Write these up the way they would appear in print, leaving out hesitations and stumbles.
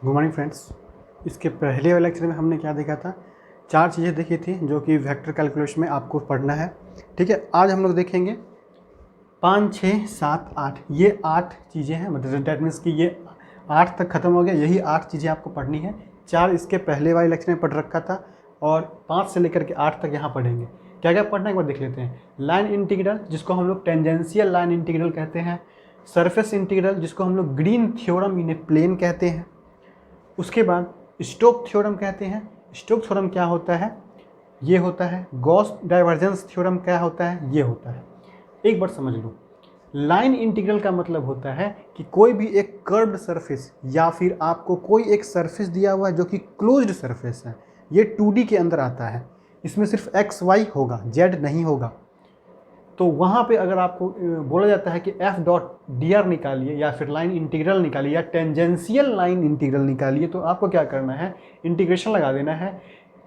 Good morning friends. इसके पहले वाले लेक्चर में हमने क्या देखा था? 4 चीज़ें देखी थी जो कि वेक्टर कैलकुलस में आपको पढ़ना है। ठीक है, आज हम लोग देखेंगे 5, 6, 7, 8। ये 8 चीज़ें हैं, मतलब डैट मीन्स कि ये 8 तक ख़त्म हो गया। यही 8 चीज़ें आपको पढ़नी है। 4 इसके पहले वाले लेक्चर में पढ़ रखा था और 5 से लेकर के 8 तक यहाँ पढ़ेंगे। क्या क्या पढ़ना है एक बार देख लेते हैं। लाइन इंटीग्रल, जिसको हम लोग टेंजेंशियल लाइन इंटीग्रल कहते हैं। सरफेस इंटीग्रल, जिसको हम लोग Green theorem in a plane कहते हैं। उसके बाद स्टोक थ्योरम कहते हैं। स्टोक थ्योरम क्या होता है? ये होता है। गॉस डाइवर्जेंस थ्योरम क्या होता है? ये होता है। एक बार समझ लो, लाइन इंटीग्रल का मतलब होता है कि कोई भी एक कर्व्ड सरफेस या फिर आपको कोई एक सरफेस दिया हुआ है जो कि क्लोज्ड सरफेस है। ये 2D के अंदर आता है। इसमें सिर्फ एक्स वाई होगा, जेड नहीं होगा। तो वहाँ पे अगर आपको बोला जाता है कि एफ डॉट डी आर निकालिए या फिर लाइन इंटीग्रल निकालिए या टेंजेंशियल लाइन इंटीग्रल निकालिए, तो आपको क्या करना है? इंटीग्रेशन लगा देना है।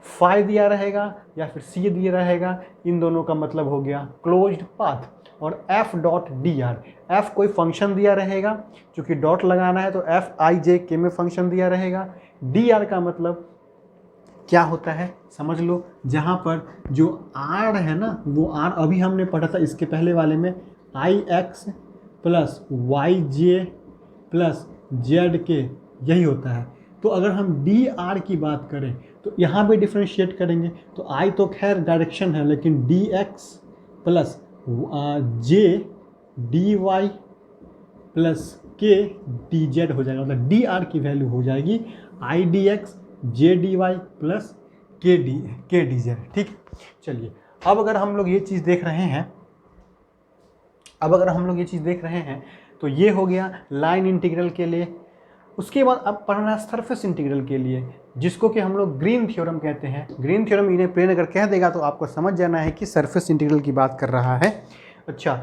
फाई दिया रहेगा या फिर सी दिया रहेगा, इन दोनों का मतलब हो गया क्लोज्ड पाथ। और F dot d are, F कोई फंक्शन दिया रहेगा, क्योंकि डॉट लगाना है तो एफ आई जे के में फंक्शन दिया रहेगा। डी आर का मतलब क्या होता है समझ लो। जहाँ पर जो आर है ना, वो आर अभी हमने पढ़ा था इसके पहले वाले में, आई एक्स प्लस वाई जे प्लस जेड के, यही होता है। तो अगर हम डी आर की बात करें तो यहाँ पे डिफ्रेंशिएट करेंगे तो आई तो खैर डायरेक्शन है, लेकिन d x plus j d y plus k d z हो जाएगा। मतलब डी आर की वैल्यू हो जाएगी i d x j d y plus k d z. ठीक, चलिए अब अगर हम लोग ये चीज़ देख रहे हैं, तो ये हो गया लाइन इंटीग्रल के लिए। उसके बाद अब पढ़ना है सरफेस इंटीग्रल के लिए, जिसको कि हम लोग ग्रीन थ्योरम कहते हैं। ग्रीन थ्योरम इन्हें प्लेन अगर कह देगा तो आपको समझ जाना है कि सरफेस इंटीग्रल की बात कर रहा है। अच्छा,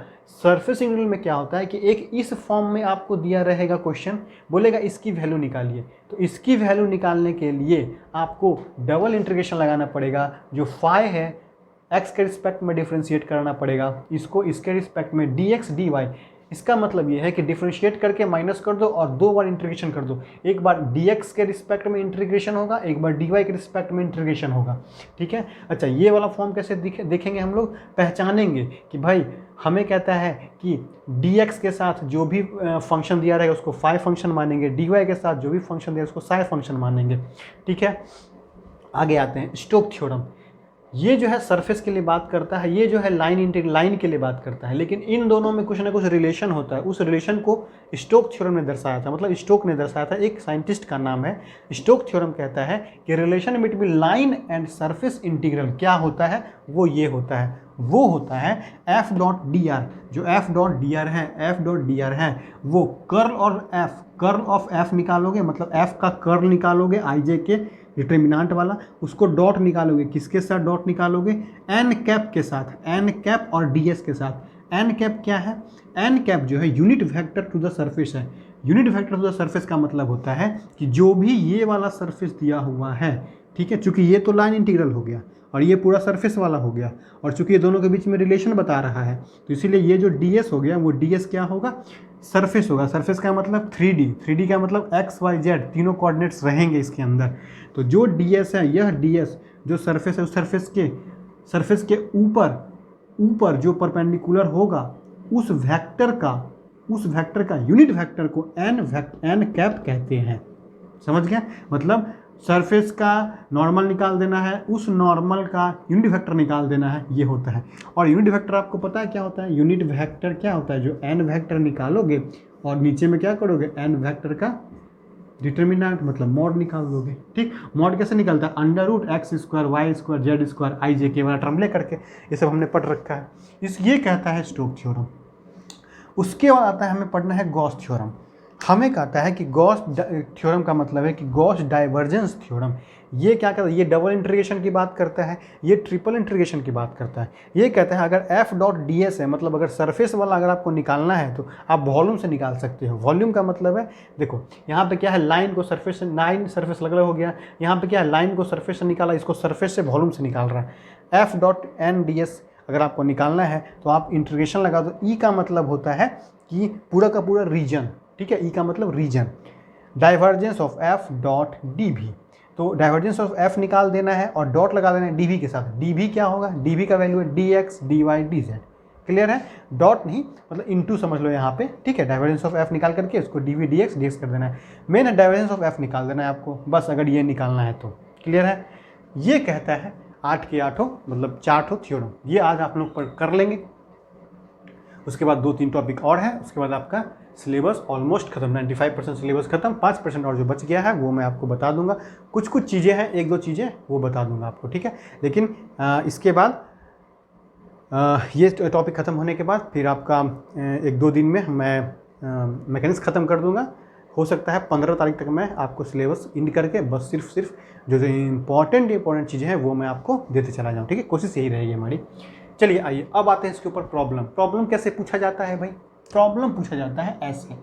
सरफेस इंटीग्रल में क्या होता है कि एक इस फॉर्म में आपको दिया रहेगा क्वेश्चन, बोलेगा इसकी वैल्यू निकालिए। तो इसकी वैल्यू निकालने के लिए आपको डबल इंटीग्रेशन लगाना पड़ेगा। जो फाई है एक्स के रिस्पेक्ट में डिफ्रेंशिएट करना पड़ेगा, इसको इसके रिस्पेक्ट में डी एक्स डी वाई। इसका मतलब ये है कि डिफ्रेंशिएट करके माइनस कर दो और 2 बार इंटीग्रेशन कर दो। एक बार dx के रिस्पेक्ट में इंटीग्रेशन होगा, एक बार dy के रिस्पेक्ट में इंटीग्रेशन होगा। ठीक है। अच्छा, ये वाला फॉर्म कैसे देखेंगे हम लोग? पहचानेंगे कि भाई हमें कहता है कि dx के साथ जो भी फंक्शन दिया रहेगा उसको फाई फंक्शन मानेंगे, dy के साथ जो भी फंक्शन दिया उसको साई फंक्शन मानेंगे। ठीक है, आगे आते हैं। स्टोक थ्योरम, ये जो है सरफेस के लिए बात करता है, ये जो है लाइन के लिए बात करता है, लेकिन इन दोनों में कुछ ना कुछ रिलेशन होता है। उस रिलेशन को स्टोक थ्योरम ने दर्शाया था, मतलब स्टोक ने दर्शाया था, एक साइंटिस्ट का नाम है। स्टोक थ्योरम कहता है कि relation between line and surface integral क्या होता है, वो ये होता है, वो होता है एफ डॉट डी आर। जो एफ डॉट डी आर है वो कर्ल ऑफ एफ निकालोगे, मतलब एफ का कर्ल निकालोगे आई जे के डिटर्मिनेंट वाला, उसको डॉट निकालोगे। किसके साथ डॉट निकालोगे? एन कैप के साथ, एन कैप और डीएस के साथ। एन कैप क्या है? एन कैप जो है unit vector to the surface है। Unit vector to the surface का मतलब होता है कि जो भी ये वाला सरफेस दिया हुआ है, ठीक है, चूंकि ये तो लाइन इंटीग्रल हो गया और ये पूरा सरफेस वाला हो गया, और चूंकि ये दोनों के बीच में रिलेशन बता रहा है, तो इसीलिए ये जो ds हो गया वो ds क्या होगा? सरफेस होगा। सरफेस का मतलब 3D का मतलब x y z तीनों कोऑर्डिनेट्स रहेंगे इसके अंदर। तो जो ds है, यह ds जो सरफेस है, उस सरफेस के ऊपर जो परपेंडिकुलर होगा उस वेक्टर का यूनिट वेक्टर को एन कैप कहते हैं। समझ गया? मतलब सरफेस का नॉर्मल निकाल देना है, उस नॉर्मल का यूनिट वेक्टर निकाल देना है, ये होता है। और यूनिट वेक्टर आपको पता है क्या होता है? यूनिट वेक्टर क्या होता है? जो एन वेक्टर निकालोगे और नीचे में क्या करोगे? एन वेक्टर का डिटर्मिनेंट मतलब मॉड निकाल दोगे। ठीक, मॉड कैसे निकलता है? Under root x square y square z square i j k वाला टर्म ले करके, ये सब हमने पढ़ रखा है। ये कहता है स्टोक थ्योरम। उसके बाद आता है हमें पढ़ना है गॉस थ्योरम। हमें कहता है कि गॉस थ्योरम का मतलब है कि गॉस डाइवर्जेंस थ्योरम। ये क्या करता है? ये डबल इंटीग्रेशन की बात करता है, ये ट्रिपल इंटीग्रेशन की बात करता है। ये कहता है अगर एफ डॉट डी एस है, मतलब अगर सरफेस वाला अगर आपको निकालना है तो आप वॉल्यूम से निकाल सकते हो। वॉल्यूम का मतलब है, देखो यहाँ पे क्या है, लाइन को सरफेस से, लाइन सरफेस अलग अलग हो गया, यहाँ पे क्या है, लाइन को सरफेस से निकाला, इसको सरफेस से वॉल्यूम से निकाल रहा है। F dot n d s अगर आपको निकालना है तो आप इंटीग्रेशन लगा दो। ई का मतलब होता है कि पूरा का पूरा रीजन, ठीक है, ई का मतलब region. Divergence of f dot d v. तो डाइवर्जेंस ऑफ एफ निकाल देना है और डॉट लगा देना है डी वी के साथ। डी वी क्या होगा, डी वी का वैल्यू है d x d y d z. Clear है, डॉट नहीं मतलब इनटू समझ लो यहाँ पे, ठीक है। डाइवर्जेंस ऑफ एफ निकाल करके उसको डी वी डी एक्स कर देना है। मेन है डाइवर्जेंस ऑफ एफ निकाल देना है आपको, बस अगर ये निकालना है तो। क्लियर है, ये कहता है 8 के 8 मतलब 4 थ्योरम। ये आज आप लोग कर लेंगे। उसके बाद 2-3 टॉपिक और है, उसके बाद आपका सिलेबस ऑलमोस्ट खत्म, 95% सिलेबस खत्म। 5% और जो बच गया है वो मैं आपको बता दूंगा। कुछ चीज़ें हैं, 1-2 चीज़ें वो बता दूंगा आपको, ठीक है। लेकिन इसके बाद ये टॉपिक ख़त्म होने के बाद फिर आपका 1-2 दिन में मैं मैकेनिक्स ख़त्म कर दूंगा। हो सकता है 15 तारीख तक मैं आपको सिलेबस इंड करके बस सिर्फ जो इंपॉर्टेंट चीज़ें हैं वो मैं आपको देते चला जाऊँ, ठीक है। कोशिश यही रहेगी हमारी। चलिए आइए अब आते हैं इसके ऊपर प्रॉब्लम कैसे पूछा जाता है भाई। प्रॉब्लम पूछा जाता है ऐसे,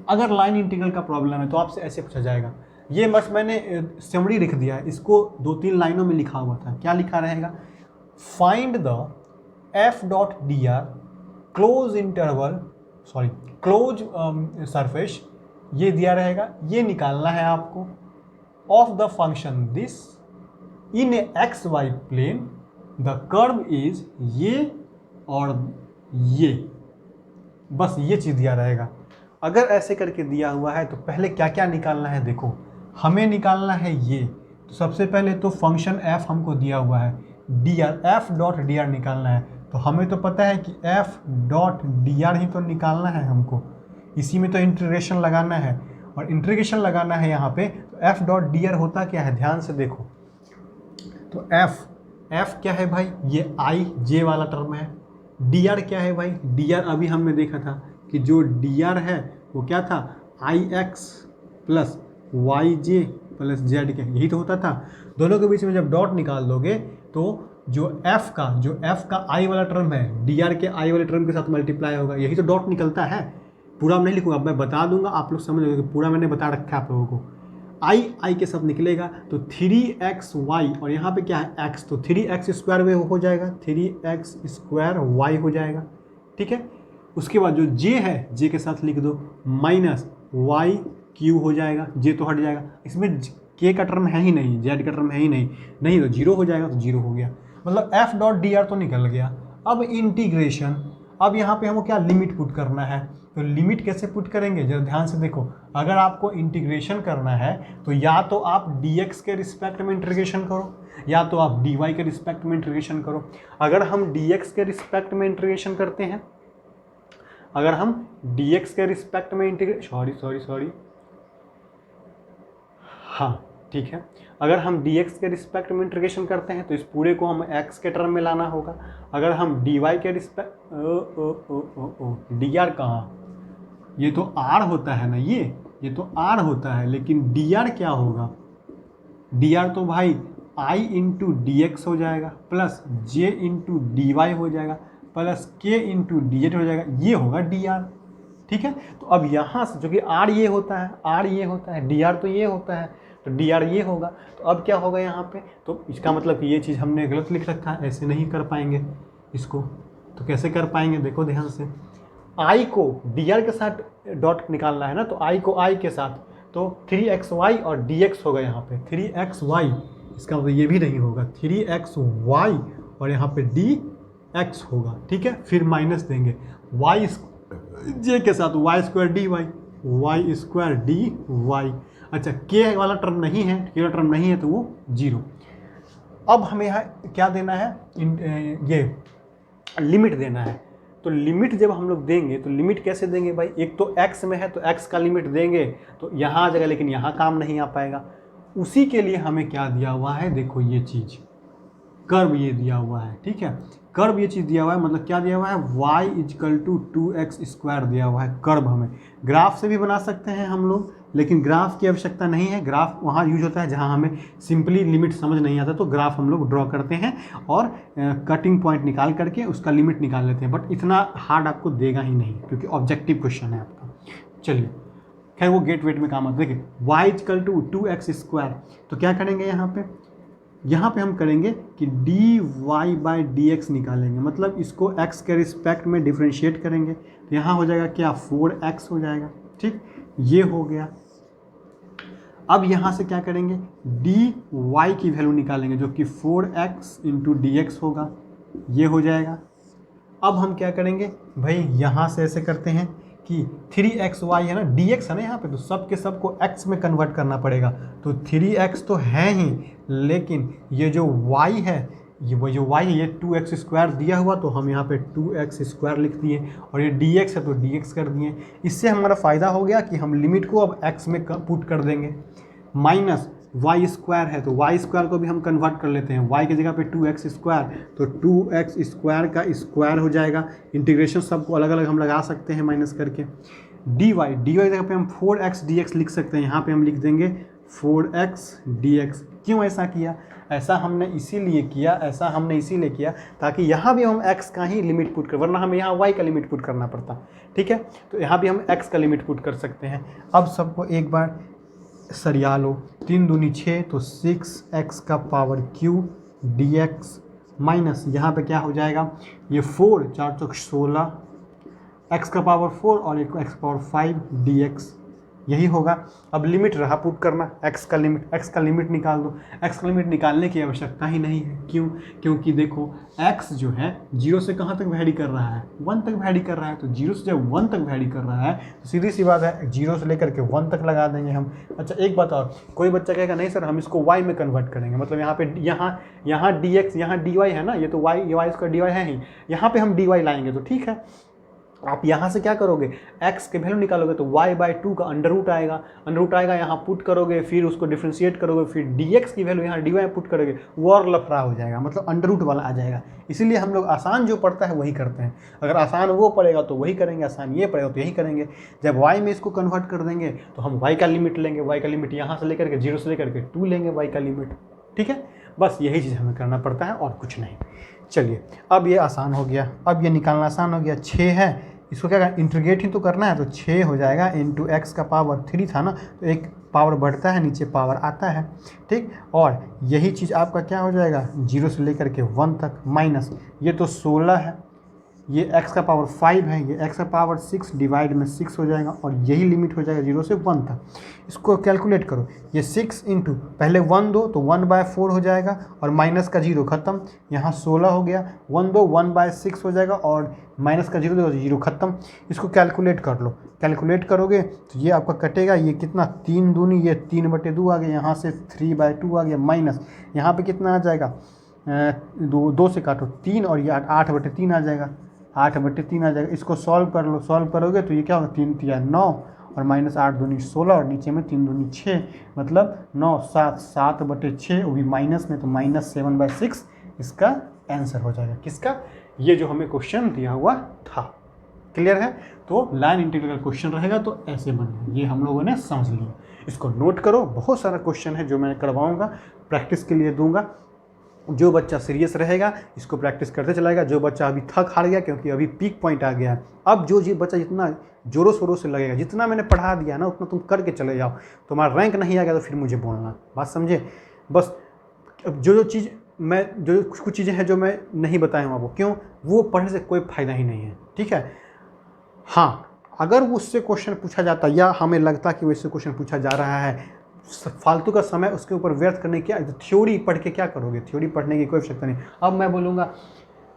अगर लाइन इंटीग्रल का प्रॉब्लम है तो आपसे ऐसे पूछा जाएगा। ये बस मैंने समरी लिख दिया है, इसको 2-3 लाइनों में लिखा हुआ था। क्या लिखा रहेगा, find the f dot d r close surface, ये दिया रहेगा, ये निकालना है आपको। Of the function this in x y plane the curve is ये और ये, बस ये चीज़ दिया रहेगा। अगर ऐसे करके दिया हुआ है तो पहले क्या क्या निकालना है, देखो हमें निकालना है ये। तो सबसे पहले तो फंक्शन एफ हमको दिया हुआ है, D R F dot d are निकालना है। तो हमें तो पता है कि एफ डॉट डी आर ही तो निकालना है हमको, इसी में तो इंटीग्रेशन लगाना है। और इंटीग्रेशन लगाना है यहाँ पे, तो एफ डॉट डी आर होता क्या है, ध्यान से देखो। तो एफ क्या है भाई, ये आई जे वाला टर्म है। डी आर क्या है भाई, डी आर अभी हमने देखा था कि जो डी आर है वो क्या था, आई एक्स प्लस वाई जे प्लस जेड के, यही तो होता था। दोनों के बीच में जब डॉट निकाल दोगे तो जो एफ का आई वाला टर्म है डी आर के आई वाले टर्म के साथ मल्टीप्लाई होगा, यही तो डॉट निकलता है। पूरा मैं नहीं लिखूंगा, मैं बता दूंगा, आप लोग समझ लोगे। पूरा मैंने बता रखा है आप लोगों को। आई के साथ निकलेगा तो 3xy और यहाँ पे क्या है x, तो 3x स्क्वायर वे हो जाएगा, 3x स्क्वायर y हो जाएगा, ठीक है। उसके बाद जो j है, j के साथ लिख दो माइनस वाई क्यू हो जाएगा, j तो हट जाएगा, इसमें k का टर्म है ही नहीं, z का टर्म है ही नहीं तो 0 हो जाएगा, तो 0 हो गया। मतलब f डॉट डी आर तो निकल गया। अब इंटीग्रेशन, अब यहाँ पे हमको क्या लिमिट पुट करना है, तो लिमिट कैसे पुट करेंगे जरा ध्यान से देखो। अगर आपको इंटीग्रेशन करना है तो या तो आप dx के रिस्पेक्ट में इंटीग्रेशन करो, या तो आप dy के रिस्पेक्ट में इंटीग्रेशन करो। अगर हम dx के रिस्पेक्ट में इंटीग्रेशन करते हैं, अगर हम dx के रिस्पेक्ट में सॉरी हाँ ठीक है, अगर हम dx के रिस्पेक्ट में इंटीग्रेशन करते हैं तो इस पूरे को हम x के टर्म में लाना होगा। अगर हम dy के रिस्पेक्ट डी आर कहाँ, ये तो r होता है ना, ये तो r होता है, लेकिन dr क्या होगा, dr तो भाई i इंटू डी एक्स हो जाएगा plus j into d y हो जाएगा plus k into d z हो जाएगा, ये होगा dr, ठीक है। तो अब यहाँ से जो कि r ये होता है, dr तो ये होता है, तो dr ये होगा। तो अब क्या होगा यहाँ पे, तो इसका मतलब कि ये चीज़ हमने गलत लिख रखा है, ऐसे नहीं कर पाएंगे इसको। तो कैसे कर पाएंगे, देखो ध्यान से, i को dr के साथ डॉट निकालना है ना, तो i को i के साथ, तो 3xy और dx होगा यहाँ पे 3xy, इसका मतलब ये भी नहीं होगा 3xy और यहाँ पे dx होगा, ठीक है। फिर माइनस देंगे y j के साथ y स्क्वायर dy, अच्छा k वाला टर्म नहीं है, k वाला टर्म नहीं है तो वो 0। अब हमें यहाँ क्या देना है, ये लिमिट देना है। तो लिमिट जब हम लोग देंगे तो लिमिट कैसे देंगे भाई, एक तो x में है तो x का लिमिट देंगे तो यहाँ आ जाएगा, लेकिन यहाँ काम नहीं आ पाएगा। उसी के लिए हमें क्या दिया हुआ है, देखो ये चीज़ कर्व ये दिया हुआ है, ठीक है। कर्व ये चीज़ दिया हुआ है, मतलब क्या दिया हुआ है, y is equal to 2x square दिया हुआ है कर्व। हमें ग्राफ से भी बना सकते हैं हम लोग, लेकिन ग्राफ की आवश्यकता नहीं है। ग्राफ वहाँ यूज होता है जहाँ हमें सिंपली लिमिट समझ नहीं आता, तो ग्राफ हम लोग ड्रॉ करते हैं और कटिंग पॉइंट निकाल करके उसका लिमिट निकाल लेते हैं। बट इतना हार्ड आपको देगा ही नहीं, क्योंकि ऑब्जेक्टिव क्वेश्चन है आपका। चलिए खैर वो गेट वेट में काम आता है। देखिए y is equal to 2x square, तो क्या करेंगे यहाँ पे हम करेंगे कि dy/dx निकालेंगे, मतलब इसको x के रिस्पेक्ट में डिफ्रेंशिएट करेंगे। तो यहाँ हो जाएगा क्या, 4x हो जाएगा, ठीक, ये हो गया। अब यहाँ से क्या करेंगे, डी वाई की वैल्यू निकालेंगे जो कि 4x इंटू डी एक्स होगा, ये हो जाएगा। अब हम क्या करेंगे भाई, यहाँ से ऐसे करते हैं कि 3xy है ना, dx है ना यहाँ पे, तो सब के सब को x में कन्वर्ट करना पड़ेगा। तो 3x तो है ही, लेकिन ये जो y है, ये वो जो y है ये 2x स्क्वायर दिया हुआ, तो हम यहाँ पे 2x स्क्वायर लिख दिए, और ये dx है तो dx कर दिए। इससे हमारा फ़ायदा हो गया कि हम लिमिट को अब x में पुट कर देंगे। माइनस वाई स्क्वायर है तो वाई स्क्वायर को भी हम कन्वर्ट कर लेते हैं, y की जगह पे 2x स्क्वायर, तो 2x स्क्वायर का स्क्वायर हो जाएगा। इंटीग्रेशन सबको अलग अलग हम लगा सकते हैं माइनस करके। dy की जगह पे हम 4x dx लिख सकते हैं, यहाँ पे हम लिख देंगे 4x dx। क्यों ऐसा किया, ऐसा हमने इसीलिए किया ताकि यहाँ भी हम x का ही लिमिट पुट कर, वरना हमें यहाँ y का लिमिट पुट करना पड़ता। ठीक है, तो यहाँ भी हम x का लिमिट पुट कर सकते हैं। अब सबको एक बार सरिया लो, 3 दूनी 6, तो 6x का पावर क्यू dx माइनस यहाँ पे क्या हो जाएगा, ये 4 4 चौक 16, x का पावर 4 और एक x पावर 5 dx, यही होगा। अब लिमिट रहा पुट करना, x का लिमिट निकाल दो। x का लिमिट निकालने की आवश्यकता ही नहीं है, क्यों, क्योंकि देखो x जो है 0 से कहाँ तक वैरी कर रहा है, 1 तक वैरी कर रहा है। तो 0 से जब 1 तक वैरी कर रहा है तो सीधी सी बात है 0 से लेकर के 1 तक लगा देंगे हम। अच्छा एक बात और, कोई बच्चा कहेगा नहीं सर हम इसको y में कन्वर्ट करेंगे, मतलब यहाँ पे यहाँ dx यहाँ dy है ना, ये तो y इसका dy है ही, यहाँ पे हम dy लाएंगे। तो ठीक है, आप यहाँ से क्या करोगे, x के वैल्यू निकालोगे तो y/2 का अंडर रूट आएगा, यहाँ पुट करोगे, फिर उसको डिफ्रेंशिएट करोगे, फिर dx की वैल्यू यहाँ dy में पुट करोगे, वो और लफड़ा हो जाएगा, मतलब अंडर रूट वाला आ जाएगा। इसीलिए हम लोग आसान जो पड़ता है वही करते हैं। अगर आसान वो पड़ेगा तो वही करेंगे, आसान ये पड़ेगा तो यही करेंगे। जब y में इसको कन्वर्ट कर देंगे तो हम y का लिमिट लेंगे, y का लिमिट यहाँ से लेकर के 0 से लेकर के 2 लेंगे y का लिमिट। ठीक है, बस यही चीज़ हमें करना पड़ता है और कुछ नहीं। चलिए अब ये आसान हो गया, अब ये निकालना आसान हो गया। 6 है, इसको क्या करना, इंटीग्रेट ही तो करना है, तो 6 हो जाएगा इंटू x का पावर 3 था ना, तो एक पावर बढ़ता है नीचे पावर आता है। ठीक, और यही चीज़ आपका क्या हो जाएगा 0 से लेकर के 1 तक, माइनस ये तो 16 है, ये x का पावर 5 है, ये x का पावर 6 डिवाइड में 6 हो जाएगा, और यही लिमिट हो जाएगा 0 से 1 तक। इसको कैलकुलेट करो, ये 6 इंटू पहले 1 दो तो 1/4 हो जाएगा, और माइनस का 0 खत्म, यहाँ 16 हो गया, 1 दो 1/6 हो जाएगा, और माइनस का 0 दो 0 खत्म। इसको कैलकुलेट कर लो, कैलकुलेट करोगे तो ये आपका कटेगा, ये कितना 3 दूनी ये 3/2 आ गया, यहाँ से 3/2 आ गया, माइनस यहाँ पे कितना आ जाएगा, 2 से काटो 3, और ये 8/3 आ जाएगा, 8/3 आ जाएगा। इसको सॉल्व कर लो, सॉल्व करोगे तो ये क्या होगा, 3 3 9 और माइनस 8 दूनी 16, और नीचे में 3 दूनी 6, मतलब 9 7 7/6, वो भी माइनस में, तो -7/6 इसका आंसर हो जाएगा। किसका, ये जो हमें क्वेश्चन दिया हुआ था। क्लियर है, तो लाइन इंटीग्रल का क्वेश्चन रहेगा तो ऐसे बनेगा, ये हम लोगों ने समझ लिया। इसको नोट करो, बहुत सारा क्वेश्चन है जो मैं करवाऊँगा, प्रैक्टिस के लिए दूंगा। जो बच्चा सीरियस रहेगा इसको प्रैक्टिस करते चलाएगा, जो बच्चा अभी थक हार गया क्योंकि अभी पीक पॉइंट आ गया है, अब जो बच्चा जितना जोरों शोरों से लगेगा, जितना मैंने पढ़ा दिया ना उतना तुम करके चले जाओ, तुम्हारा रैंक नहीं आ गया तो फिर मुझे बोलना, बात समझे। बस जो चीज़ मैं, जो कुछ चीज़ें हैं जो मैं नहीं बताया हूँ आपको, क्यों, वो पढ़ने से कोई फ़ायदा ही नहीं है। ठीक है, हाँ अगर उससे क्वेश्चन पूछा जाता या हमें लगता कि वैसे क्वेश्चन पूछा जा रहा है, फालतू का समय उसके ऊपर व्यर्थ करने की, थ्योरी पढ़ के क्या करोगे, थ्योरी पढ़ने की कोई आवश्यकता नहीं। अब मैं बोलूँगा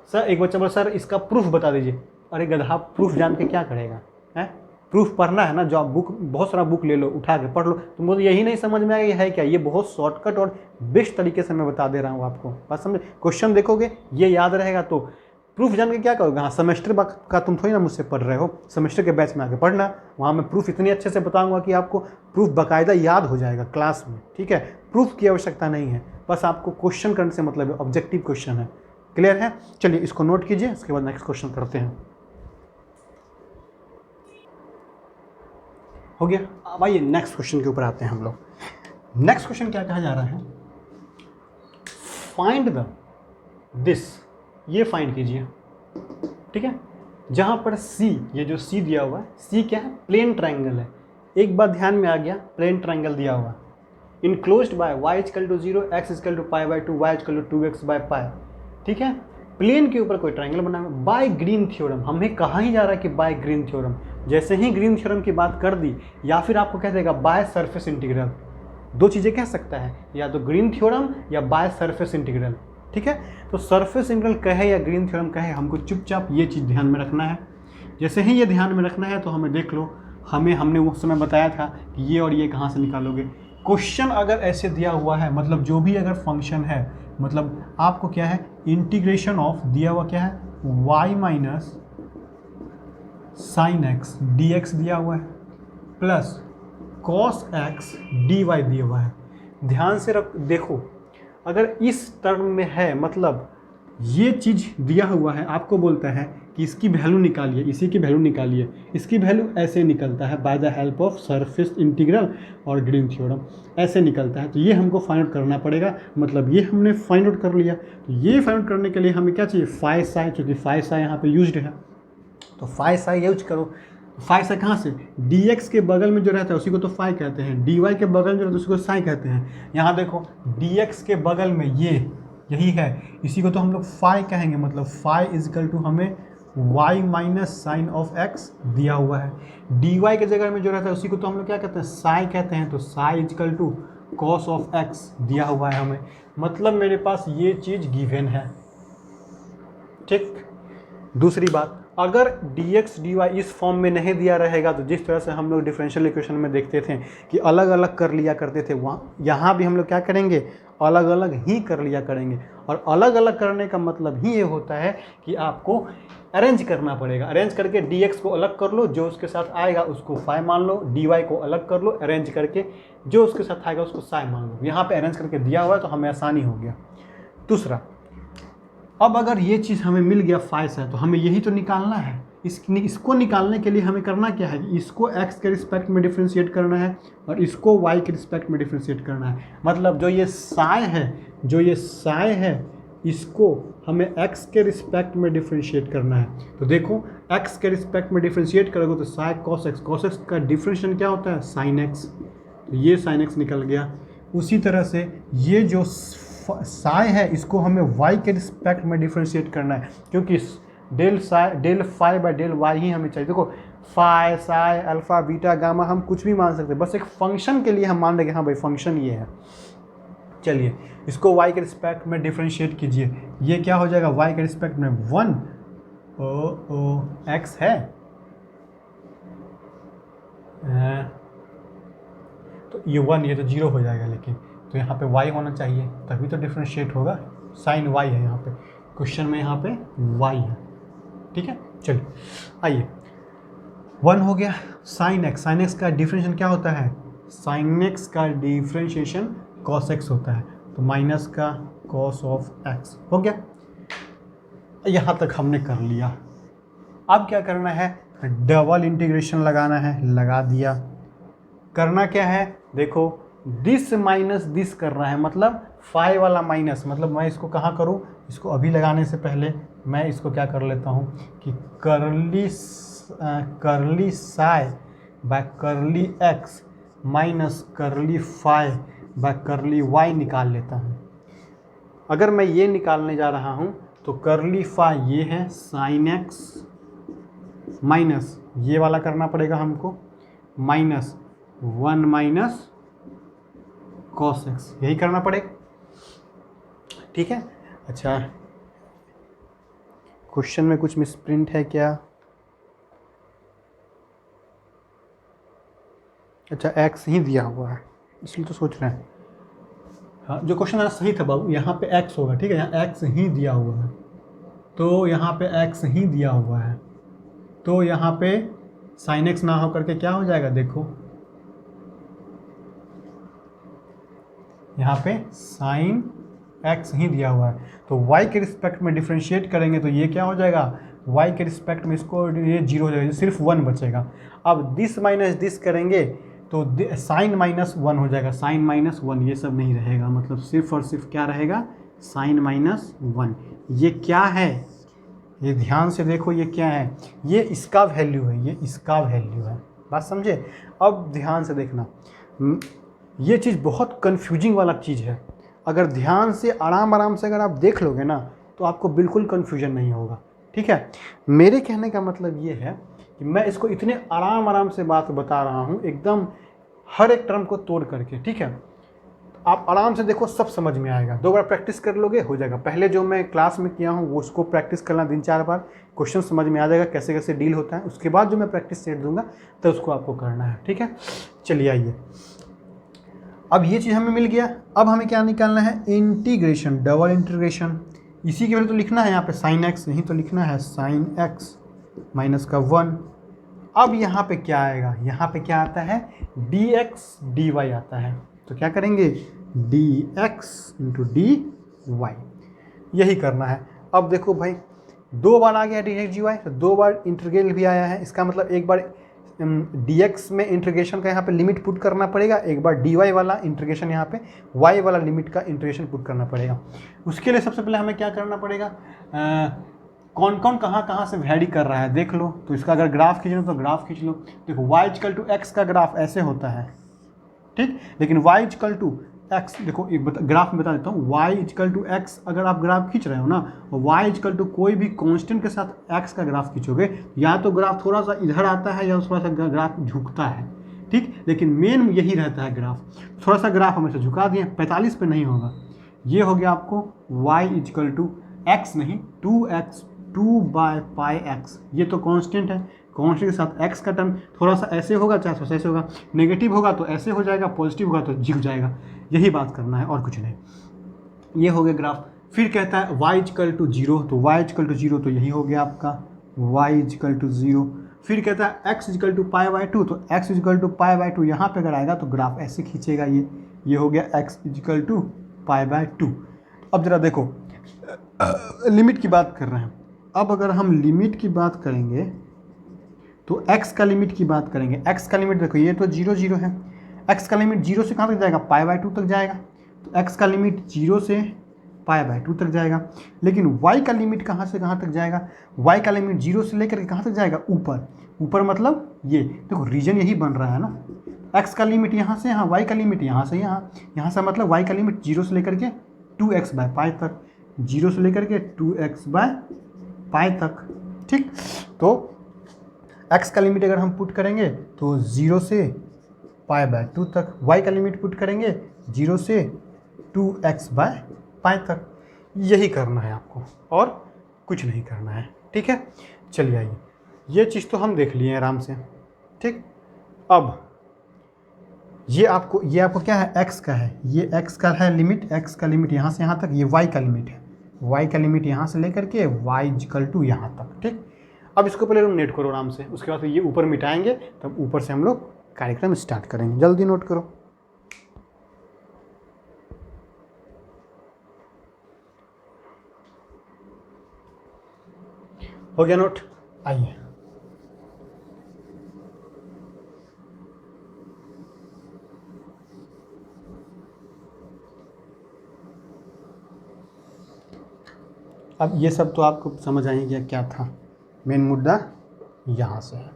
सर, एक बच्चा बोला सर इसका प्रूफ बता दीजिए, अरे गधा प्रूफ जान के क्या करेगा, है प्रूफ पढ़ना है ना, जो आप बुक, बहुत सारा बुक ले लो उठा के पढ़ लो, तुमको तो यही नहीं समझ में आएगा ये है क्या। ये बहुत शॉर्टकट और बेस्ट तरीके से मैं बता दे रहा हूँ आपको, बात समझे। क्वेश्चन देखोगे ये याद रहेगा तो प्रूफ जान के क्या करोगे। हाँ, सेमेस्टर का तुम थोड़ी ना मुझसे पढ़ रहे हो, सेमेस्टर के बैच में आके पढ़ना, वहाँ मैं प्रूफ इतनी अच्छे से बताऊंगा कि आपको प्रूफ बाकायदा याद हो जाएगा क्लास में। ठीक है, प्रूफ की आवश्यकता नहीं है, बस आपको क्वेश्चन करने से मतलब है, ऑब्जेक्टिव क्वेश्चन है। क्लियर है, चलिए इसको नोट कीजिए, उसके बाद नेक्स्ट क्वेश्चन करते हैं। हो गया, अब आइए नेक्स्ट क्वेश्चन के ऊपर आते हैं हम लोग। नेक्स्ट क्वेश्चन क्या कहा जा रहा है, फाइंड द दिस, ये फाइंड कीजिए। ठीक है, जहाँ पर C, ये जो C दिया हुआ है, C क्या है, प्लेन ट्राइंगल है। एक बात ध्यान में आ गया, प्लेन ट्राइंगल दिया हुआ, enclosed bye y = 0, x = π/2, y = 2x/π। ठीक है, प्लेन के ऊपर कोई ट्राइंगल बना हुआ बाय ग्रीन थ्योरम। हमें कहा ही जा रहा है कि बाय ग्रीन थ्योरम, जैसे ही ग्रीन थ्योरम की बात कर दी, या फिर आपको कह देगा बाय सरफेस इंटीग्रल, दो चीज़ें कह सकता है, या तो ग्रीन थ्योरम या बाय सरफेस इंटीग्रल। ठीक है, तो सरफेस इंटीग्रल कहे या ग्रीन थ्योरम कहे, हमको चुपचाप ये चीज़ ध्यान में रखना है। जैसे ही ये ध्यान में रखना है तो हमें देख लो, हमने उस समय बताया था कि ये और ये कहाँ से निकालोगे। क्वेश्चन अगर ऐसे दिया हुआ है, मतलब जो भी अगर फंक्शन है, मतलब आपको क्या है, इंटीग्रेशन ऑफ दिया हुआ क्या है, y minus sine x d x दिया हुआ है plus cos x d y दिया हुआ है। ध्यान से देखो, अगर इस टर्म में है, मतलब ये चीज़ दिया हुआ है, आपको बोलता है कि इसकी वैल्यू निकालिए, इसी की वैल्यू निकालिए। इसकी वैल्यू ऐसे निकलता है by the help of surface integral और ग्रीन थ्योरम, ऐसे निकलता है। तो ये हमको फाइंड आउट करना पड़ेगा, मतलब ये हमने फाइंड आउट कर लिया। तो ये फाइंड आउट करने के लिए हमें क्या चाहिए, फाई साई, क्योंकि फाई साई यहाँ पे यूज्ड है, तो फाई साई यूज करो। फाई साई कहाँ से, डी एक्स के बगल में जो रहता है उसी को तो फाई कहते हैं, डी वाई के बगल में जो रहता है उसी को साई कहते हैं। यहाँ देखो, डी एक्स के बगल में ये यही है, इसी को तो हम लोग फाई कहेंगे, मतलब फाई इज इक्वल टू हमें y minus sine of x दिया हुआ है। डी वाई के जगह में जो रहता है उसी को तो हम लोग क्या कहते हैं, साई कहते हैं, तो psi is equal to cos of x दिया हुआ है हमें, मतलब मेरे पास ये चीज़ गिवन है। ठीक, दूसरी बात, अगर dx dy इस फॉर्म में नहीं दिया रहेगा तो जिस तरह से हम लोग डिफरेंशियल इक्वेशन में देखते थे कि अलग अलग कर लिया करते थे, वहाँ यहाँ भी हम लोग क्या करेंगे, अलग अलग ही कर लिया करेंगे। और अलग अलग करने का मतलब ही ये होता है कि आपको अरेंज करना पड़ेगा। अरेंज करके dx को अलग कर लो, जो उसके साथ आएगा उसको फाई मान लो, dy को अलग कर लो अरेंज करके, जो उसके साथ आएगा उसको साई मान लो। यहाँ पे अरेंज करके दिया हुआ है तो हमें आसानी हो गया। दूसरा, अब अगर ये चीज़ हमें मिल गया फाई साई, तो हमें यही तो निकालना है। इसको निकालने के लिए हमें करना क्या है, इसको x के रिस्पेक्ट में डिफ्रेंशिएट करना है और इसको y के रिस्पेक्ट में डिफ्रेंशिएट करना है। मतलब जो ये साई है इसको हमें x के रिस्पेक्ट में डिफ्रेंशिएट करना है। तो देखो, x के रिस्पेक्ट में डिफ्रेंशिएट करोगे तो साई कॉस एक्स का डिफ्रेंशिएशन क्या होता है, साइन x, तो ये साइन x निकल गया। उसी तरह से ये जो साई है इसको हमें y के रिस्पेक्ट में डिफ्रेंशिएट करना है, क्योंकि del phi by del y ही हमें चाहिए। देखो, phi psi alpha beta gamma हम कुछ भी मान सकते हैं, बस एक फंक्शन के लिए हम मान रहे हैं, हाँ भाई फंक्शन ये है। चलिए, इसको y के रिस्पेक्ट में डिफ्रेंशिएट कीजिए, ये क्या हो जाएगा, y के रिस्पेक्ट में 1 x है, तो ये 1, ये तो 0 हो जाएगा, लेकिन तो यहाँ पे y होना चाहिए तभी तो डिफ्रेंशिएट होगा। साइन y है यहाँ पे, क्वेश्चन में यहाँ पे y है। ठीक है, चलिए आइए, 1 हो गया। साइन x का डिफ्रेंशिएशन क्या होता है, साइन x का डिफ्रेंशिएशन कॉस x होता है, तो माइनस का कॉस ऑफ x हो गया। यहाँ तक हमने कर लिया। अब क्या करना है, डबल इंटीग्रेशन लगाना है, लगा दिया। करना क्या है, देखो, दिस माइनस दिस करना है, मतलब फाई वाला माइनस, मतलब मैं इसको कहाँ करूँ, इसको अभी लगाने से पहले मैं इसको क्या कर लेता हूँ कि curly psi by curly x minus curly phi by curly y निकाल लेता हूँ। अगर मैं ये निकालने जा रहा हूँ तो करली फाई ये है साइन एक्स माइनस ये वाला करना पड़ेगा हमको, माइनस 1 माइनस कॉस एक्स, यही करना पड़ेगा। ठीक है, अच्छा, क्वेश्चन में कुछ मिसप्रिंट है क्या, अच्छा x ही दिया हुआ है इसलिए तो सोच रहे हैं। हाँ, जो क्वेश्चन है सही था बाबू, यहाँ पे x होगा। ठीक है, यहाँ x ही दिया हुआ है, तो यहाँ पे x ही दिया हुआ है, तो यहाँ पे साइन x ना हो करके क्या हो जाएगा, देखो यहाँ पे साइन x ही दिया हुआ है, तो y के रिस्पेक्ट में डिफ्रेंशिएट करेंगे तो ये क्या हो जाएगा, y के रिस्पेक्ट में इसको ये 0 हो जाएगा, सिर्फ 1 बचेगा। अब दिस माइनस दिस करेंगे तो साइन माइनस 1 हो जाएगा, साइन माइनस 1, ये सब नहीं रहेगा, मतलब सिर्फ और सिर्फ क्या रहेगा, साइन माइनस 1। ये क्या है, ये ध्यान से देखो, ये क्या है, ये इसका वैल्यू है, ये इसका वैल्यू है, बात समझे। अब ध्यान से देखना, ये चीज़ बहुत कंफ्यूजिंग वाला चीज़ है, अगर ध्यान से आराम से अगर आप देख लोगे ना तो आपको बिल्कुल कन्फ्यूजन नहीं होगा। ठीक है, मेरे कहने का मतलब ये है कि मैं इसको इतने आराम से बात बता रहा हूँ, एकदम हर एक टर्म को तोड़ करके। ठीक है, आप आराम से देखो, सब समझ में आएगा। 2 बार प्रैक्टिस कर लोगे हो जाएगा। पहले जो मैं क्लास में किया हूँ वो उसको प्रैक्टिस करना 3-4 बार, क्वेश्चन समझ में आ जाएगा कैसे कैसे डील होता है। उसके बाद जो मैं प्रैक्टिस सेट दूंगा तो उसको आपको करना है, ठीक है। चलिए आइए, अब ये चीज़ हमें मिल गया। अब हमें क्या निकालना है, इंटीग्रेशन, डबल इंटीग्रेशन। इसी के लिए तो लिखना है यहाँ पे साइन एक्स, नहीं तो लिखना है साइन एक्स माइनस का 1। अब यहाँ पे क्या आएगा, यहाँ पे क्या आता है, डी एक्स डी वाई आता है। तो क्या करेंगे, d x into d y, यही करना है। अब देखो भाई 2 बार आ गया डी एक्स डी वाई, तो 2 बार इंटीग्रल भी आया है। इसका मतलब एक बार डी एक्स में इंटीग्रेशन का यहाँ पे लिमिट पुट करना पड़ेगा, एक बार डी वाई वाला इंटीग्रेशन यहाँ पे वाई वाला लिमिट का इंटीग्रेशन पुट करना पड़ेगा। उसके लिए सबसे पहले हमें क्या करना पड़ेगा, कौन कौन कहाँ से वैरी कर रहा है देख लो। तो इसका अगर ग्राफ खींचना तो ग्राफ खींच लो। देखो y इक्वल टू एक्स का ग्राफ ऐसे होता है, ठीक। लेकिन y इक्वल टू एक्स, देखो एक ग्राफ में बता देता हूँ, y इक्वल टू एक्स अगर आप ग्राफ खींच रहे हो ना, और y इक्वल टू कोई भी कांस्टेंट के साथ x का ग्राफ खींचोगे, या तो ग्राफ थोड़ा सा इधर आता है या थोड़ा सा ग्राफ झुकता है, ठीक। लेकिन मेन यही रहता है ग्राफ। थोड़ा सा ग्राफ हमेशा झुका दिए, 45 पे नहीं होगा। ये हो गया आपको y इक्वल टू एक्स नहीं 2x 2/πx, ये तो कांस्टेंट है। कांस्टेंट के साथ x का टर्म थोड़ा सा ऐसे होगा, चाहे थोड़ा सा ऐसे होगा, नेगेटिव होगा तो ऐसे हो जाएगा, पॉजिटिव होगा तो झुक जाएगा। यही बात करना है और कुछ नहीं। ये हो गया ग्राफ। फिर कहता है y इक्वल टू 0, तो y इक्वल टू 0 तो यही हो गया आपका y इक्वल टू 0। फिर कहता है x इक्वल टू π/2, तो x इक्वल टू π/2 यहाँ पे अगर आएगा तो ग्राफ ऐसे खींचेगा। ये हो गया x इक्वल टू π/2। अब जरा देखो, लिमिट की बात कर रहे हैं। अब अगर हम लिमिट की बात करेंगे तो x का लिमिट की बात करेंगे। x का लिमिट देखो, ये तो 0 0 है। x का लिमिट 0 से कहाँ तक जाएगा, π/2 तक जाएगा। तो x का लिमिट 0 से π/2 तक जाएगा। लेकिन y का लिमिट कहाँ से कहाँ तक जाएगा, y का लिमिट 0 से लेकर के कहाँ तक जाएगा, ऊपर। ऊपर मतलब ये देखो, रीजन यही बन रहा है ना। x का लिमिट यहाँ से यहाँ, y का लिमिट यहाँ से यहाँ, यहाँ से मतलब y का लिमिट 0 से लेकर के 2x/π तक, 0 से लेकर के 2x/π तक, ठीक। तो x का लिमिट अगर हम पुट करेंगे तो 0 से π/2 तक, y का लिमिट पुट करेंगे 0 से 2x/π तक। यही करना है आपको और कुछ नहीं करना है, ठीक है। चलिए आइए, ये चीज़ तो हम देख लिए आराम से, ठीक। अब ये आपको क्या है, x का है, ये x का है लिमिट, x का लिमिट यहाँ से यहाँ तक, ये y का लिमिट है, y का लिमिट यहाँ से लेकर के y इक्वल टू यहाँ तक, ठीक। अब इसको पहले नोट करो आराम से, उसके बाद ये ऊपर मिटाएंगे, तब ऊपर से हम लोग कार्यक्रम स्टार्ट करेंगे। जल्दी नोट करो। हो गया नोट, आइए। अब ये सब तो आपको समझ आएंगे क्या था, मेन मुद्दा यहाँ से है।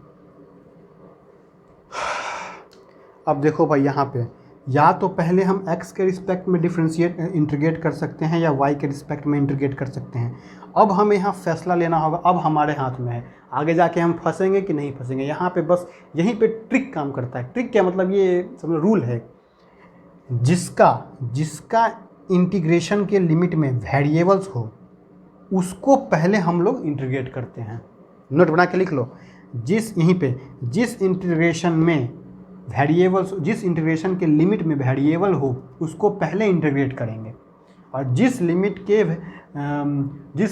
अब देखो भाई, यहाँ पे या तो पहले हम x के रिस्पेक्ट में इंटीग्रेट कर सकते हैं या y के रिस्पेक्ट में इंटीग्रेट कर सकते हैं। अब हमें यहाँ फैसला लेना होगा, अब हमारे हाथ में है। आगे जाके हम फंसेंगे कि नहीं फंसेंगे, यहाँ पे बस यहीं पे ट्रिक काम करता है। ट्रिक क्या मतलब, ये समझो रूल है, जिसका इंटीग्रेशन के लिमिट में वेरिएबल्स हो उसको पहले हम लोग इंटीग्रेट करते हैं। नोट बना के लिख लो, जिस इंटीग्रेशन में वेरिएबल्स, जिस इंटीग्रेशन के लिमिट में वेरिएबल हो उसको पहले इंटीग्रेट करेंगे, और जिस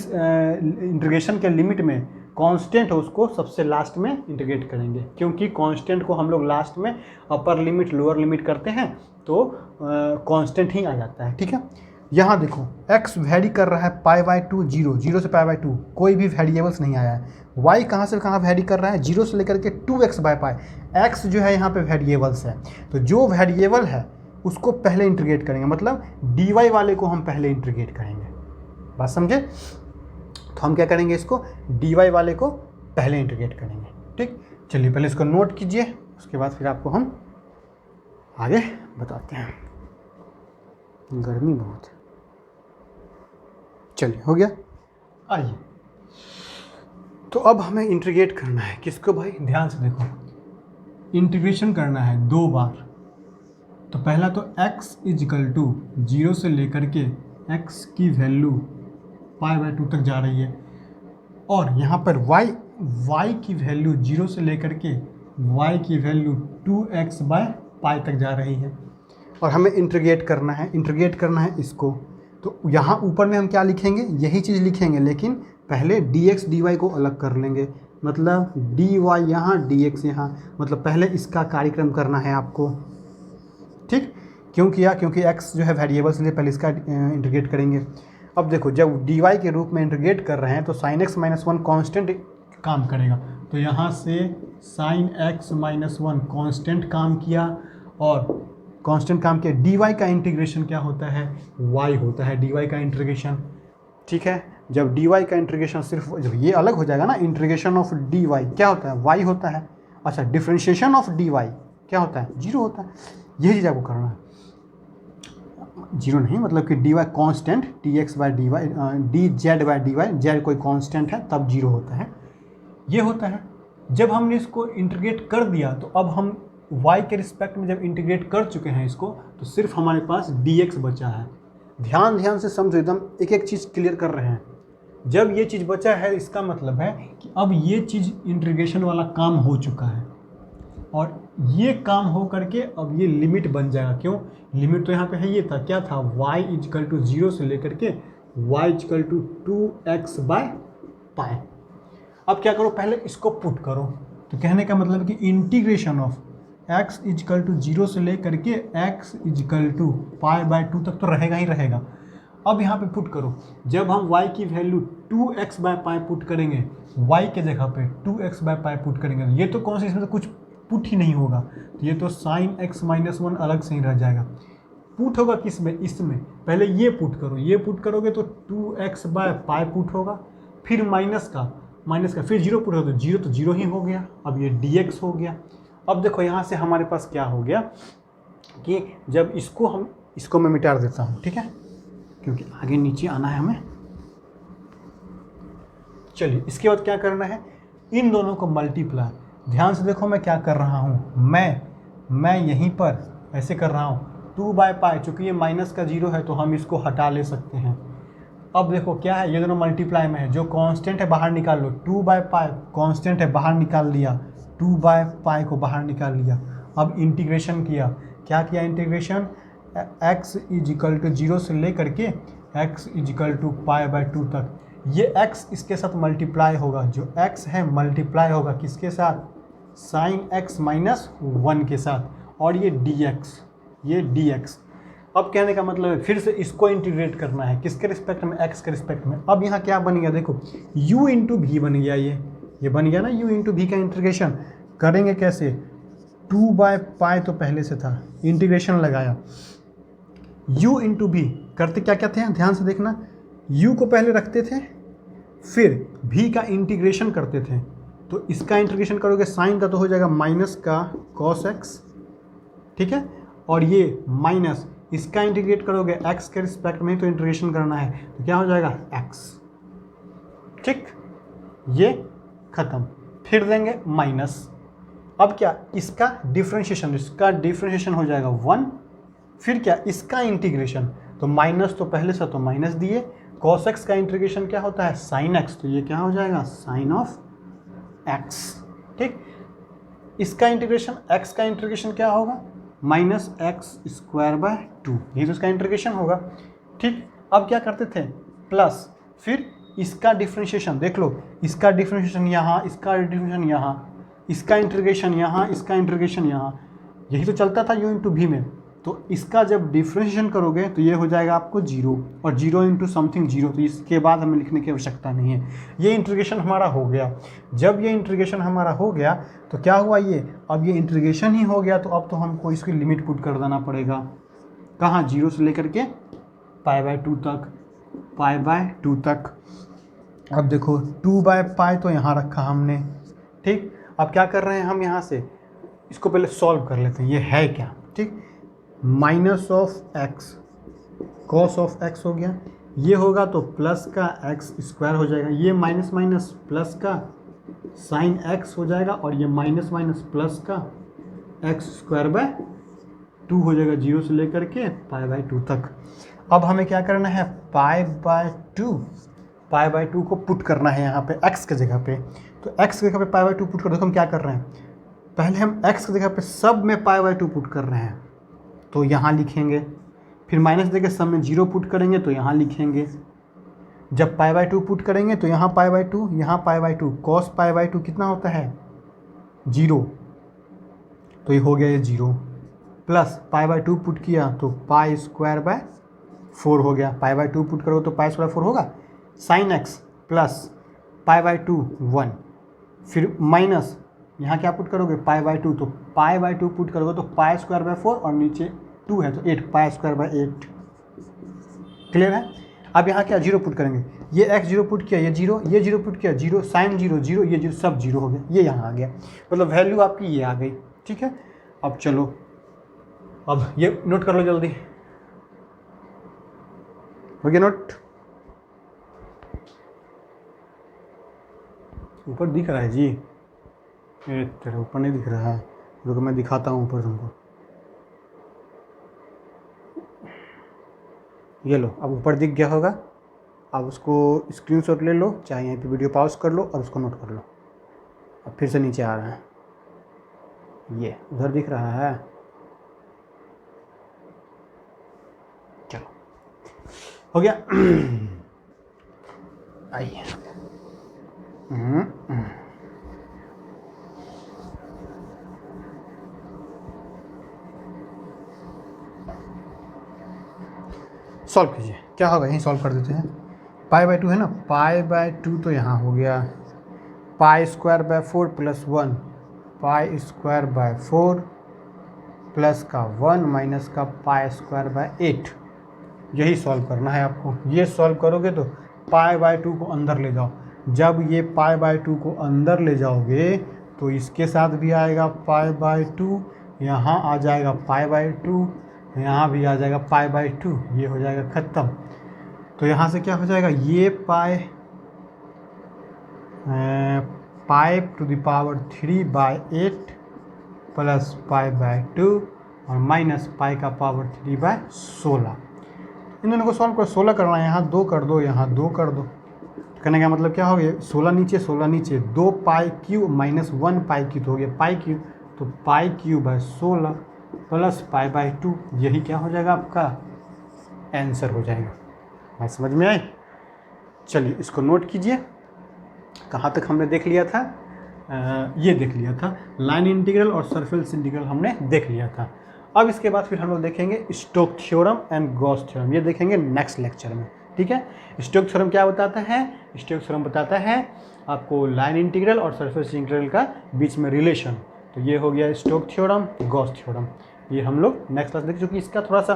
इंटीग्रेशन के लिमिट में कांस्टेंट हो उसको सबसे लास्ट में इंटीग्रेट करेंगे, क्योंकि कांस्टेंट को हम लोग लास्ट में अपर लिमिट लोअर लिमिट करते हैं तो कांस्टेंट ही आ जाता है, ठीक है। यहाँ देखो x वैरी कर रहा है π/2 0 से π/2, कोई भी वेरिएबल्स नहीं आया है। y कहाँ से कहाँ वैरी कर रहा है, 0 से लेकर के 2x/π। x जो है यहाँ पे वेरिएबल्स है, तो जो वेरिएबल है उसको पहले इंटीग्रेट करेंगे, मतलब dy वाले को हम पहले इंटीग्रेट करेंगे। बात समझे? तो हम क्या करेंगे, इसको dy वाले को पहले इंटीग्रेट करेंगे, ठीक। चलिए पहले इसको नोट कीजिए, उसके बाद फिर आपको हम आगे बताते हैं। गर्मी बहुत है। चलिए हो गया, आइए। तो अब हमें इंटीग्रेट करना है किसको भाई, ध्यान से देखो, इंटीग्रेशन करना है 2 बार। तो पहला तो x इजिकल टू 0 से लेकर के x की वैल्यू π/2 तक जा रही है, और यहाँ पर y की वैल्यू 0 से लेकर के y की वैल्यू 2x/π तक जा रही है, और हमें इंटीग्रेट करना है इसको। तो यहाँ ऊपर में हम क्या लिखेंगे, यही चीज़ लिखेंगे, लेकिन पहले dx dy को अलग कर लेंगे, मतलब dy यहाँ dx यहाँ, मतलब पहले इसका कार्यक्रम करना है आपको, ठीक। क्यों किया, क्योंकि x जो है वेरिएबल, इसलिए पहले इसका इंटीग्रेट करेंगे। अब देखो जब dy के रूप में इंटीग्रेट कर रहे हैं तो sin x - 1 कांस्टेंट काम करेगा, तो यहाँ से sin x - 1 कांस्टेंट काम किया, और कांस्टेंट काम किया। dy का इंटीग्रेशन क्या होता है, y होता है dy का इंटीग्रेशन, ठीक है। जब dy का इंटीग्रेशन सिर्फ, जब ये अलग हो जाएगा ना, इंटीग्रेशन ऑफ dy क्या होता है, y होता है। अच्छा, डिफ्रेंशिएशन ऑफ dy क्या होता है, 0 होता है। यही चीज़ आपको करना है, 0 नहीं, मतलब कि dy constant dx/dy dz/dy, z कोई कांस्टेंट है तब 0 होता है, ये होता है। जब हमने इसको इंटीग्रेट कर दिया तो अब हम y के रिस्पेक्ट में जब इंटीग्रेट कर चुके हैं इसको, तो सिर्फ हमारे पास dx बचा है। ध्यान से समझो, एकदम एक एक चीज़ क्लियर कर रहे हैं। जब ये चीज़ बचा है इसका मतलब है कि अब ये चीज़ इंटीग्रेशन वाला काम हो चुका है, और ये काम हो करके अब ये लिमिट बन जाएगा। क्यों, लिमिट तो यहाँ पे है, ये था, क्या था, y इजिकल टू 0 से लेकर के y इजिकल टू 2x/π। अब क्या करो, पहले इसको पुट करो। तो कहने का मतलब कि integration of x is equal to 0 से लेकर के x इजिकल टू π/2 तक तो रहेगा ही रहेगा। अब यहाँ पे पुट करो, जब हम y की वैल्यू 2x/π पुट करेंगे, y के जगह पे 2x/π पुट करेंगे, ये तो कौन सी, इसमें तो कुछ पुट ही नहीं होगा, तो ये तो sin x - 1 अलग से ही रह जाएगा। पुट होगा किस में, इसमें। पहले ये पुट करो, ये पुट करोगे तो 2x/π पुट होगा, फिर माइनस का फिर 0 पुट होगा, तो 0 ही हो गया। अब ये dx हो गया। अब देखो यहाँ से हमारे पास क्या हो गया कि जब इसको मैं मिटा देता हूँ, ठीक है, क्योंकि आगे नीचे आना है हमें। चलिए, इसके बाद क्या करना है, इन दोनों को मल्टीप्लाई। ध्यान से देखो मैं क्या कर रहा हूँ, मैं यहीं पर ऐसे कर रहा हूँ 2/π, चूँकि ये माइनस का 0 है तो हम इसको हटा ले सकते हैं। अब देखो क्या है, ये दोनों मल्टीप्लाई में है, जो कांस्टेंट है बाहर निकाल लो, 2/π कांस्टेंट है बाहर निकाल लिया, 2/π को बाहर निकाल लिया। अब इंटीग्रेशन किया, क्या किया इंटीग्रेशन, x इजिकल टू 0 से लेकर के x इजिकल टू π/2 तक। ये x इसके साथ मल्टीप्लाई होगा, जो x है मल्टीप्लाई होगा किसके साथ, sin x - 1 के साथ, और ये dx। अब कहने का मतलब है फिर से इसको इंटीग्रेट करना है, किसके रिस्पेक्ट में, x के रिस्पेक्ट में। अब यहाँ क्या बन गया, देखो u इंटू भी बन गया, ये बन गया ना, u इंटू भी का इंटीग्रेशन करेंगे कैसे, 2/π तो पहले से था, इंटीग्रेशन लगाया, u इंटू भी करते क्या क्या थे, ध्यान से देखना, u को पहले रखते थे, फिर v का इंटीग्रेशन करते थे। तो इसका इंटीग्रेशन करोगे, साइन का तो हो जाएगा माइनस का cos x, ठीक है, और ये माइनस, इसका इंटीग्रेट करोगे x के रिस्पेक्ट में ही तो इंटीग्रेशन करना है, तो क्या हो जाएगा x, ठीक, ये खत्म, फिर देंगे माइनस। अब क्या, इसका डिफ्रेंशिएशन हो जाएगा 1, फिर क्या, इसका इंटीग्रेशन, तो माइनस तो पहले से तो माइनस दिए, cos x का इंटीग्रेशन क्या होता है, sin x, तो ये क्या हो जाएगा, sin ऑफ x, ठीक। इसका इंटीग्रेशन, x का इंटीग्रेशन क्या होगा, -x²/2, ये तो इसका इंटीग्रेशन होगा, ठीक। अब क्या करते थे, प्लस, फिर इसका डिफ्रेंशिएशन, देख लो, इसका डिफ्रेंशिएशन यहाँ, इसका डिफ्रेंशिएशन यहाँ, इसका इंटीग्रेशन यहाँ, इसका इंटीग्रेशन यहाँ, यही तो चलता था u इंटू भी में। तो इसका जब डिफ्रेंशिएशन करोगे तो ये हो जाएगा आपको 0, और 0 इंटू समथिंग 0, तो इसके बाद हमें लिखने की आवश्यकता नहीं है। ये इंटीग्रेशन हमारा हो गया। जब ये इंटीग्रेशन हमारा हो गया तो क्या हुआ, अब ये इंटीग्रेशन ही हो गया, तो अब तो हमको इसकी लिमिट पुट कर देना पड़ेगा, कहाँ, 0 से लेकर के π/2 तक। अब देखो 2/π तो यहाँ रखा हमने, ठीक। अब क्या कर रहे हैं हम, यहाँ से इसको पहले सॉल्व कर लेते हैं, ये है क्या, ठीक, minus of x cos of x हो गया, ये होगा तो प्लस का x² हो जाएगा, ये माइनस माइनस प्लस का sin x हो जाएगा, और ये माइनस माइनस प्लस का x²/2 2 हो जाएगा 0 से लेकर के π/2 तक। अब हमें क्या करना है, π/2 को पुट करना है यहाँ पे x के जगह पे। तो x की जगह पे π/2 पुट कर, देखो हम क्या कर रहे हैं, पहले हम x की जगह पे सब में π/2 पुट कर रहे हैं, तो यहाँ लिखेंगे, फिर माइनस देके सब में 0 पुट करेंगे तो यहाँ लिखेंगे, जब π/2 पुट करेंगे तो यहाँ π/2 यहाँ π/2, cos π/2 कितना होता है 0, तो ये हो गया ये 0, प्लस π/2 पुट किया तो π²/4 हो गया, π/2 पुट करो तो π²/4 होगा, sin x प्लस π/2 1, फिर माइनस यहाँ क्या पुट करोगे π/2, तो π/2 पुट करोगे तो π²/4 और नीचे 2 है तो 8, π²/8। क्लियर है। अब यहाँ क्या 0 पुट करेंगे, ये x 0 पुट किया, ये 0, ये 0 पुट किया 0, साइन 0 0, ये 0 सब 0 हो गया, ये यहाँ आ गया, मतलब वैल्यू आपकी ये आ गई। ठीक है, अब चलो, अब ये नोट कर लो जल्दी, हो गया नोट। ऊपर दिख रहा है जी, तेरा ऊपर नहीं दिख रहा है, रुको मैं दिखाता हूँ ऊपर तुमको, ये लो, अब ऊपर दिख गया होगा। अब उसको स्क्रीनशॉट ले लो, चाहे यहीं पे वीडियो पॉज कर लो और उसको नोट कर लो। अब फिर से नीचे आ रहा है, ये उधर दिख रहा है, चलो हो गया। आइए, सॉल्व कीजिए, क्या होगा यहीं सॉल्व कर देते हैं। π/2 है ना, π/2 तो यहाँ हो गया π²/4 प्लस 1, π²/4 प्लस का 1 माइनस का π²/8, यही सॉल्व करना है आपको। ये सॉल्व करोगे तो π/2 को अंदर ले जाओ, जब ये π/2 को अंदर ले जाओगे तो इसके साथ भी आएगा π/2, यहाँ आ जाएगा π/2, यहाँ भी आ जाएगा π/2, ये हो जाएगा ख़त्म। तो यहाँ से क्या हो जाएगा, ये π⁵/8 प्लस π/2 और माइनस π⁴/16। इन दोनों को सॉल्व कर 16 करना है, यहाँ 2 कर दो, यहाँ 2 कर दो, करने का मतलब क्या हो गया, 16 नीचे 2 π³ माइनस 1 π³ हो गया π³, तो π³/16 प्लस π/2, यही क्या हो जाएगा आपका आंसर हो जाएगा। बात समझ में आई। चलिए इसको नोट कीजिए, कहाँ तक हमने देख लिया था, ये देख लिया था, लाइन इंटीग्रल और सरफेस इंटीग्रल हमने देख लिया था। अब इसके बाद फिर हम लोग देखेंगे Stokes theorem and Gauss theorem, ये देखेंगे नेक्स्ट लेक्चर में। ठीक है, स्टोक थ्योरम क्या बताता है, स्टोक थ्योरम बताता है आपको लाइन इंटीग्रल और सरफेस इंटीग्रल का बीच में रिलेशन। तो ये हो गया स्टोक थ्योरम, गॉस थ्योरम, ये हम लोग नेक्स्ट क्लास देखें, क्योंकि इसका थोड़ा सा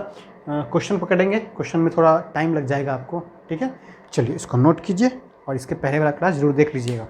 क्वेश्चन पकड़ेंगे, क्वेश्चन में थोड़ा टाइम लग जाएगा आपको। ठीक है, चलिए इसको नोट कीजिए और इसके पहले वाला क्लास जरूर देख लीजिएगा।